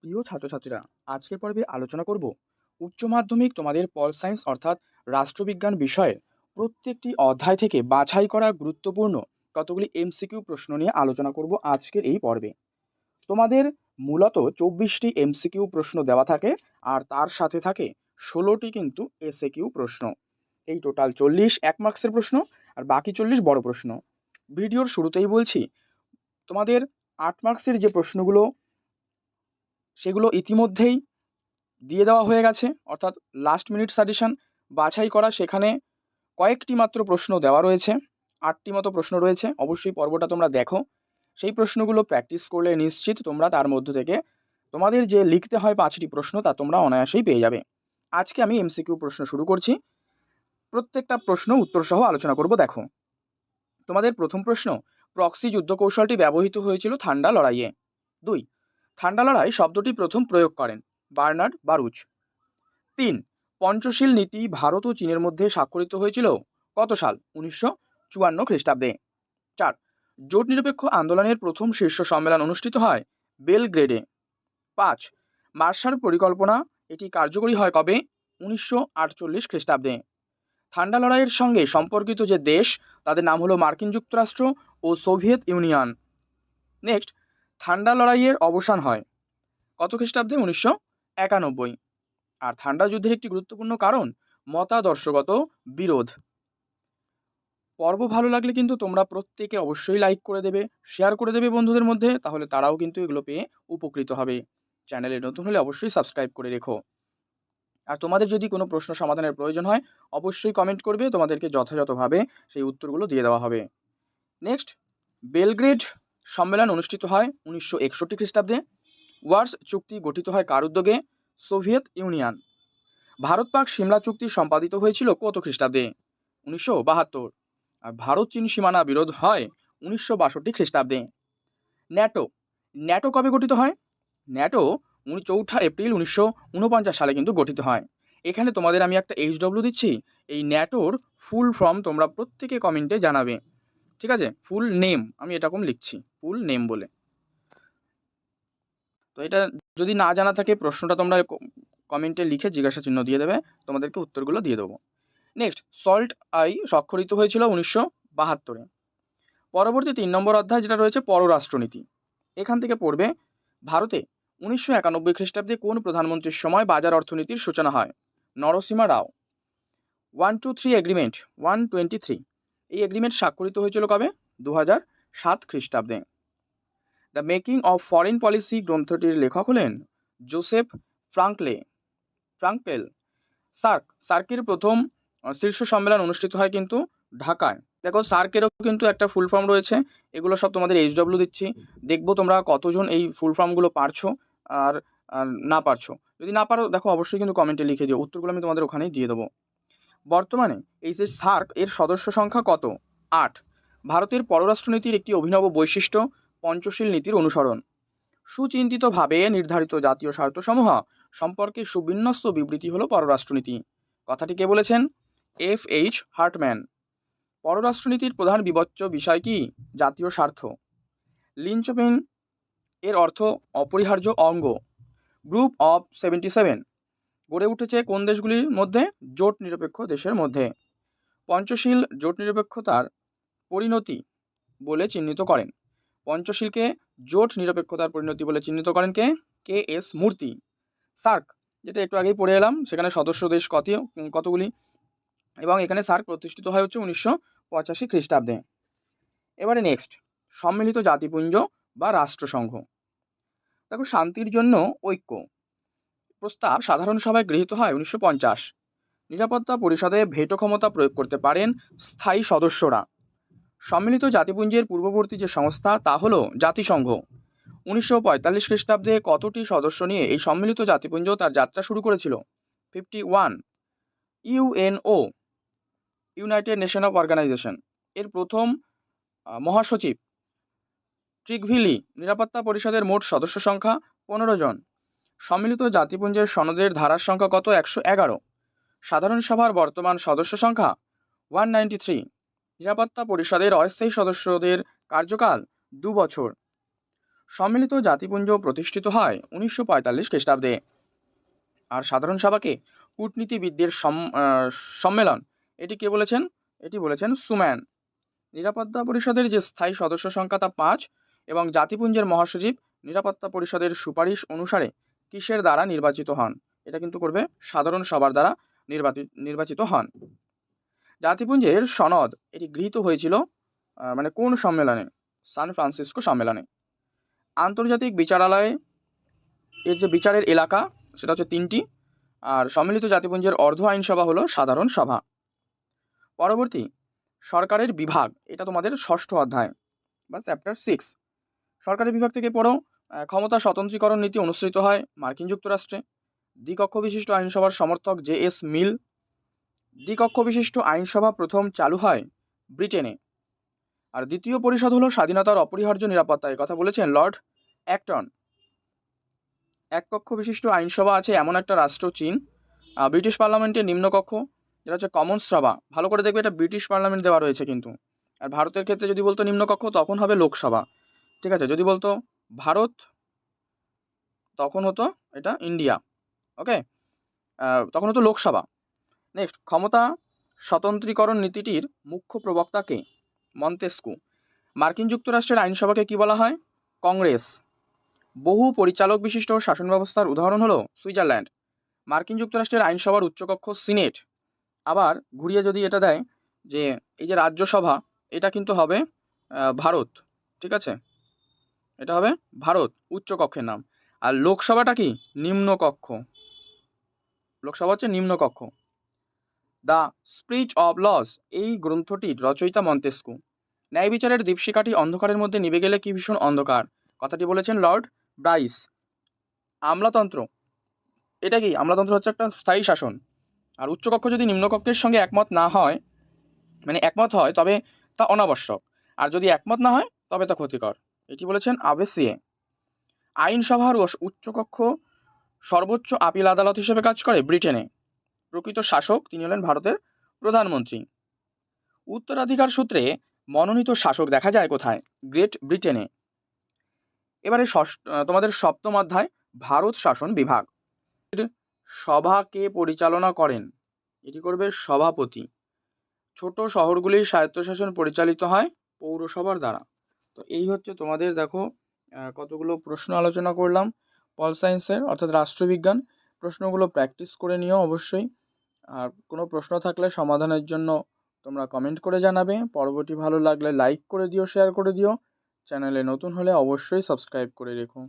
প্রিয় ছাত্রছাত্রীরা, আজকের পর্বে আলোচনা করব উচ্চ মাধ্যমিক তোমাদের পল সায়েন্স অর্থাৎ রাষ্ট্রবিজ্ঞান বিষয়ে প্রত্যেকটি অধ্যায় থেকে বাছাই করা গুরুত্বপূর্ণ কতগুলি এমসিকিউ প্রশ্ন নিয়ে আলোচনা করব আজকের এই পর্বে। তোমাদের মূলত 24টি এমসিকিউ প্রশ্ন দেওয়া থাকে, আর তার সাথে থাকে 16টি কিন্তু এসএকিউ প্রশ্ন। এই টোটাল 40 এক মার্কসের প্রশ্ন, আর বাকি 40 বড় প্রশ্ন। ভিডিওর শুরুতেই বলছি, তোমাদের 8 মার্কসের যে প্রশ্নগুলো সেগুলো ইতিমধ্যেই দিয়ে দেওয়া হয়ে গেছে, অর্থাৎ লাস্ট মিনিট সাজেশন বাছাই করা, সেখানে কয়েকটি মাত্র প্রশ্ন দেওয়া রয়েছে, 8টি মতো প্রশ্ন রয়েছে। অবশ্যই পর্বটা তোমরা দেখো, সেই প্রশ্নগুলো প্র্যাকটিস করলে নিশ্চিত তোমরা তার মধ্য থেকে তোমাদের যে লিখতে হয় 5টি প্রশ্ন তা তোমরা অনায়াসেই পেয়ে যাবে। আজকে আমি এমসিকিউ প্রশ্ন শুরু করছি, প্রত্যেকটা প্রশ্ন উত্তর সহ আলোচনা করব। দেখো, তোমাদের প্রথম প্রশ্ন, প্রক্সি যুদ্ধ কৌশলটি ব্যবহৃত হয়েছিল ঠান্ডা লড়াইয়ে। 2, ঠান্ডা লড়াই শব্দটি প্রথম প্রয়োগ করেন বার্নার্ড বারুচ। 3, পঞ্চশীল নীতি ভারত ও চীনের মধ্যে স্বাক্ষরিত হয়েছিল কত সাল? 1954 খ্রিস্টাব্দে। 4, জোট নিরপেক্ষ আন্দোলনের প্রথম শীর্ষ সম্মেলন অনুষ্ঠিত হয় বেলগ্রেডে। 5, মার্শাল পরিকল্পনা এটি কার্যকরী হয় কবে? 1948 খ্রিস্টাব্দে। ঠান্ডা লড়াইয়ের সঙ্গে সম্পর্কিত যে দেশ, তাদের নাম হলো মার্কিন যুক্তরাষ্ট্র ও সোভিয়েত ইউনিয়ন। নেক্সট, ঠান্ডা লড়াইয়ের অবসান হয় কত খ্রিস্টাব্দে? 1991। আর ঠান্ডা যুদ্ধের একটি গুরুত্বপূর্ণ কারণ মতাদর্শগত বিরোধ। পর্ব ভালো লাগলে কিন্তু তোমরা প্রত্যেকে অবশ্যই লাইক করে দেবে, শেয়ার করে দেবে বন্ধুদের মধ্যে, তাহলে তারাও কিন্তু এগুলো পেয়ে উপকৃত হবে। চ্যানেলে নতুন হলে অবশ্যই সাবস্ক্রাইব করে রেখো। আর তোমাদের যদি কোনো প্রশ্ন সমাধানের প্রয়োজন হয় অবশ্যই কমেন্ট করবে, তোমাদেরকে যথাযথভাবে সেই উত্তরগুলো দিয়ে দেওয়া হবে। নেক্সট, বেলগ্রেড সম্মেলন অনুষ্ঠিত হয় 1961 খ্রিস্টাব্দে। ওয়ার্স চুক্তি গঠিত হয় কার উদ্যোগে? Soviet union. ভারত পাক সিমলা চুক্তি সম্পাদিত হয়েছিল কত খ্রিস্টাব্দে? 1972। আর ভারত চীন সীমানা বিরোধ হয় 1962 খ্রিস্টাব্দে। ন্যাটো, ন্যাটো কবে গঠিত হয়? ন্যাটো 4 এপ্রিল 1949 সালে কিন্তু গঠিত হয়। এখানে তোমাদের আমি একটা HW দিচ্ছি, এই ন্যাটোর ফুল ফর্ম তোমরা প্রত্যেকে কমেন্টে জানাবে, ঠিক আছে? ফুল নেম আমি এরকম লিখছি, ফুল নেম বলে। তো এটা যদি না জানা থাকে প্রশ্নটা তোমরা কমেন্টে লিখে জিজ্ঞাসা চিহ্ন দিয়ে দেবে, তোমাদেরকে উত্তরগুলো দিয়ে দেবো। নেক্সট, সল্ট আই স্বাক্ষরিত হয়েছিল 1972-এ। পরবর্তী 3 নম্বর অধ্যায় যেটা রয়েছে পররাষ্ট্রনীতি, এখান থেকে পড়বে ভারতে 1991 খ্রিস্টাব্দে কোন প্রধানমন্ত্রীর সময় বাজার অর্থনীতির সূচনা হয়? নরসিমা রাও। 123 এগ্রিমেন্ট 123, এই এগ্রিমেন্ট স্বাক্ষরিত হয়েছিল কবে? 2007 খ্রিস্টাব্দে। The making of foreign policy গ্রন্থটির লেখক হলেন জোসেফ ফ্রাঙ্কেল। সার্কের প্রথম শীর্ষ সম্মেলন অনুষ্ঠিত হয় কিন্তু ঢাকায়। দেখো, সার্কেরও কিন্তু একটা ফুল ফর্ম রয়েছে, এগুলো সব তোমাদের HW দিচ্ছি, দেখবো তোমরা কতজন এই ফুল ফর্মগুলো পারছো আর না পারছো। যদি না পারো দেখো অবশ্যই কিন্তু কমেন্টে লিখে দিও, উত্তরগুলো আমি তোমাদের ওখানেই দিয়ে দেবো। বর্তমানে এই যে সার্ক এর সদস্য সংখ্যা কত? 8। ভারতের পররাষ্ট্রনীতির একটি অভিনব বৈশিষ্ট্য পঞ্চশীল নীতির অনুসরণ। সুচিন্তিতভাবে নির্ধারিত জাতীয় স্বার্থসমূহ সম্পর্কে সুবিন্যস্ত বিবৃতি হলো পররাষ্ট্রনীতি। কথাটি কে বলেছেন? F.H. হার্টম্যান। পররাষ্ট্রনীতির প্রধান বিবেচ্য বিষয় কি? জাতীয় স্বার্থ। লিঞ্চপিন এর অর্থ অপরিহার্য অঙ্গ। গ্রুপ অফ 77 গড়ে উঠেছে কোন দেশগুলির মধ্যে? জোট নিরপেক্ষ দেশের মধ্যে। পঞ্চশীল জোট নিরপেক্ষতার পরিণতি বলে চিহ্নিত করেন। পঞ্চশীলকে জোট নিরপেক্ষতার পরিণতি বলে চিহ্নিত করেন কে? K.S. মূর্তি। সার্ক, যেটা একটু আগেই পড়ে এলাম, সেখানে সদস্য দেশ কতগুলি, এবং এখানে সার্ক প্রতিষ্ঠিত হয় হচ্ছে 1985 খ্রিস্টাব্দে। এবারে নেক্সট, সম্মিলিত জাতিপুঞ্জ বা রাষ্ট্রসংঘ। দেখো, শান্তির জন্য ঐক্য প্রস্তাব সাধারণ সভায় গৃহীত হয় 1950। নিরাপত্তা পরিষদে ভেটো ক্ষমতা প্রয়োগ করতে পারেন স্থায়ী সদস্যরা। সম্মিলিত জাতিপুঞ্জের পূর্ববর্তী যে সংস্থা তা হলো জাতিসংঘ। 1945 খ্রিস্টাব্দে কতটি সদস্য নিয়ে এই সম্মিলিত জাতিপুঞ্জ তার যাত্রা শুরু করেছিল? 51। UNO, United Nation of Organization, এর প্রথম মহাসচিব ট্রিগভিলি। নিরাপত্তা পরিষদের মোট সদস্য সংখ্যা 15 জন। সম্মিলিত জাতিপুঞ্জের সনদের ধারার সংখ্যা কত? 111। সাধারণ সভার বর্তমান সদস্য সংখ্যা 193। নিরাপত্তা পরিষদের অস্থায়ী সদস্যদের কার্যকাল 2 বছর। সম্মিলিত জাতিপুঞ্জ প্রতিষ্ঠিত হয় 1945 খ্রিস্টাব্দে। আর সাধারণ সভাকে কূটনীতিবিদদের সম্মেলন, এটি কে বলেছেন? এটি বলেছেন সুম্যান। নিরাপত্তা পরিষদের যে স্থায়ী সদস্য সংখ্যা তা 5, এবং জাতিপুঞ্জের মহাসচিব নিরাপত্তা পরিষদের সুপারিশ অনুসারে কিসের দ্বারা নির্বাচিত হন? এটা কিন্তু করবে সাধারণ সভার দ্বারা নির্বাচিত হন। জাতিপুঞ্জের সনদ এটি গৃহীত হয়েছিল মানে কোন সম্মেলনে? সান ফ্রান্সিসকো সম্মেলনে। আন্তর্জাতিক বিচারালয়ে এর যে বিচারের এলাকা সেটা হচ্ছে 3টি, আর সম্মিলিত জাতিপুঞ্জের অর্ধ আইনসভা হলো সাধারণ সভা। পরবর্তী, সরকারের বিভাগ, এটা তোমাদের 6ষ্ঠ অধ্যায় বা চ্যাপ্টার 6। সরকারের বিভাগ থেকে পড়ো। ক্ষমতা স্বতন্ত্রীকরণ নীতি অনুসৃত হয় মার্কিন যুক্তরাষ্ট্রে। দ্বিকক্ষ বিশিষ্ট আইনসভার সমর্থক জে.এস. মিল। দ্বিকক্ষ বিশিষ্ট আইনসভা প্রথম চালু হয় ব্রিটেনে। আর দ্বিতীয় পরিষদ হলো স্বাধীনতার অপরিহার্য নিরাপত্তা, কথা বলেছেন লর্ড অ্যাক্টন। এক কক্ষ বিশিষ্ট আইনসভা আছে এমন একটা রাষ্ট্র চীন। ব্রিটিশ পার্লামেন্টের নিম্নকক্ষ যেটা হচ্ছে কমন্স সভা, ভালো করে দেখবে এটা ব্রিটিশ পার্লামেন্ট দেওয়া রয়েছে কিন্তু। আর ভারতের ক্ষেত্রে যদি বলতো নিম্নকক্ষ তখন হবে লোকসভা, ঠিক আছে। যদি বলতো ভারত তখন হতো এটা ইন্ডিয়া, ওকে, তখন হতো লোকসভা। নেক্সট, ক্ষমতা স্বতন্ত্রীকরণ নীতিটির মুখ্য প্রবক্তা কে? মন্তেস্কু। মার্কিন যুক্তরাষ্ট্রের আইনসভাকে কি বলা হয়? কংগ্রেস। বহু পরিচালক বিশিষ্ট শাসন ব্যবস্থার উদাহরণ হলো সুইজারল্যান্ড। মার্কিন যুক্তরাষ্ট্রের আইনসভার উচ্চকক্ষ সিনেট। আবার ঘুরিয়ে যদি এটা দেয় যে এই যে রাজ্যসভা, এটা কিন্তু হবে ভারত, ঠিক আছে, এটা হবে ভারত উচ্চকক্ষের নাম। আর লোকসভাটা কি? নিম্নকক্ষ। লোকসভা হচ্ছে নিম্নকক্ষ। দ্য স্পিরিট অব লস এই গ্রন্থটির রচয়িতা মন্তেস্কু। ন্যায় বিচারের দীপশিখাটি অন্ধকারের মধ্যে নিভে গেলে কি ভীষণ অন্ধকার, কথাটি বলেছেন লর্ড ব্রাইস। আমলাতন্ত্র, এটা কি? আমলাতন্ত্র হচ্ছে একটা স্থায়ী শাসন। আর উচ্চকক্ষ যদি নিম্নকক্ষের সঙ্গে একমত না হয়, মানে একমত হয় তবে তা অনাবশ্যক, আর যদি একমত না হয় তবে তা ক্ষতিকর, এটি বলেছেন আবেসিয়ে। আইনসভার উচ্চকক্ষ সর্বোচ্চ আপিল আদালত হিসেবে কাজ করে ব্রিটেনে। প্রকৃত শাসক তিনি হলেন ভারতের প্রধানমন্ত্রী। উত্তরাধিকার সূত্রে মনোনীত শাসক দেখা যায় কোথায়? গ্রেট ব্রিটেনে। এবারে তোমাদের 7ম অধ্যায় ভারত শাসন বিভাগ। সভাকে পরিচালনা করেন, এটি করবে সভাপতি। ছোট শহরগুলির স্বায়ত্তশাসন পরিচালিত হয় পৌরসভার দ্বারা। তো এই হচ্ছে তোমাদের দেখো কতগুলো প্রশ্ন আলোচনা করলাম পল সায়েন্সের অর্থাৎ রাষ্ট্রবিজ্ঞান। প্রশ্নগুলো প্র্যাকটিস করে নিও অবশ্যই। আর কোনো প্রশ্ন থাকলে সমাধানের জন্য তোমরা কমেন্ট করে জানাবে। পরবর্তী ভালো লাগলে লাইক করে দিও, শেয়ার করে দিও। চ্যানেলে নতুন হলে অবশ্যই সাবস্ক্রাইব করে রেখো।